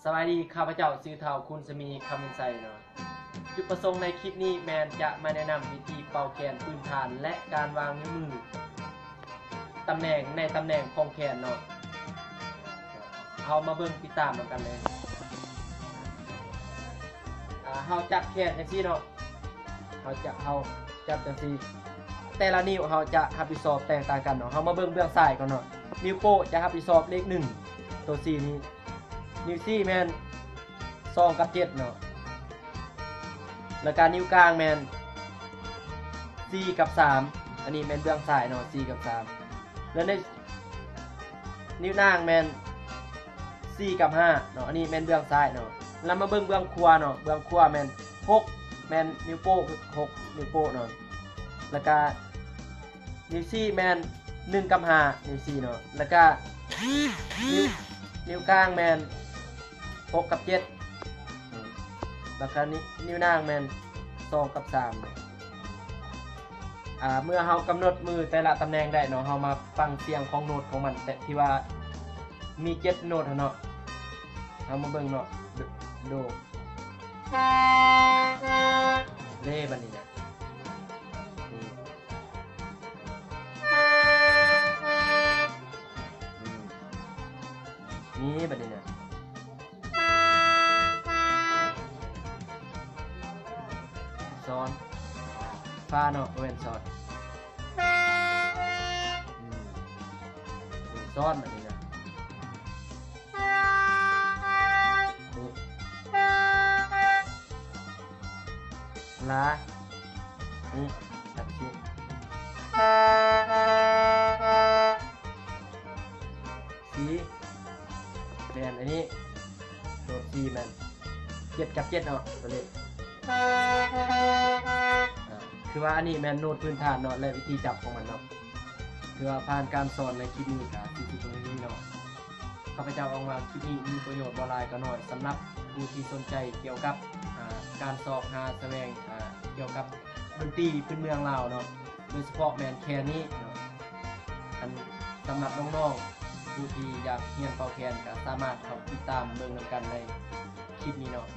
สวัสดีข้าพเจ้าชื่อเท่าคุณสมีคำเป็นไซเนาะจุดประสงค์ในคลิปนี้แมนจะมาแนะนำวิธีเป่าแคนปืนฐานและการวางนิ้วมือตำแหน่งของแคนเนาะเอามาเบิ่งติดตามกันเลยเฮาจับแคนจังซี่เนาะเฮาจับจังซี่แต่ละนิ้วเฮาจะรับผิดชอบแตกต่างกันเนาะเฮามาเบิ่งเบื้องซ้ายก่อนเนาะนิ้วโป้จะรับผิดชอบเลข1ตัว4นี้นิ้ว4แมน2กับ7เนาะแล้วก็นิ้วกลางแมน4กับ3อันนี้แมนเบื้องซ้ายเนาะ4กับ3แล้วในนิ้วนางแมน4กับ5เนาะอันนี้แมนเบื้องซ้ายเนาะแล้วมาเบิ่งเบื้องขวาเนาะเบื้องขวาแมน6แมนนิ้วโป้6นิ้วโป้เนาะแล้วก็นิ้ว4แมน1กับ5นิ้ว4เนาะแล้วก็นิ้วกลางแมน6กับ7แล้วก็นิ้วนางแมน2กับ3เมื่อเฮากำหนดมือแต่ละตำแหน่งได้เนาะเฮามาฟังเสียงของโน้ตของมันแต่ที่ว่ามี7โน้ตเนาะเฮามาเบิ่งเนาะโดเลบัดนี้นะนี่บัดนี้นะซ้อนฟ้าเนาะเว้นซ้อนซ้อนแบบนี้นะนี่ลานี่ตัดชิ้นสีแมนอันนี้โดดสีแมน7กับ7เนาะตัวนี้คือว่าอันนี้แมนโน้ตพื้นฐานเนาะและวิธีจับของมันเนาะคือว่าผ่านการสอนในคลิปนี้ครับที่ตรงนี้เนาะข้าพเจ้าเอามาคลิปนี้มีประโยชน์บ่หลายก็น้อยสำหรับผู้ที่สนใจเกี่ยวกับการสอบหาแสวงเกี่ยวกับดนตรีพื้นเมืองลาวเนาะโดยเฉพาะแมนแคนนี้เนาะสำหรับน้องๆผู้ที่อยากเรียนเป่าแคนก็สามารถเข้าติดตามเบิ่งนำกันในคลิปนี้เนาะ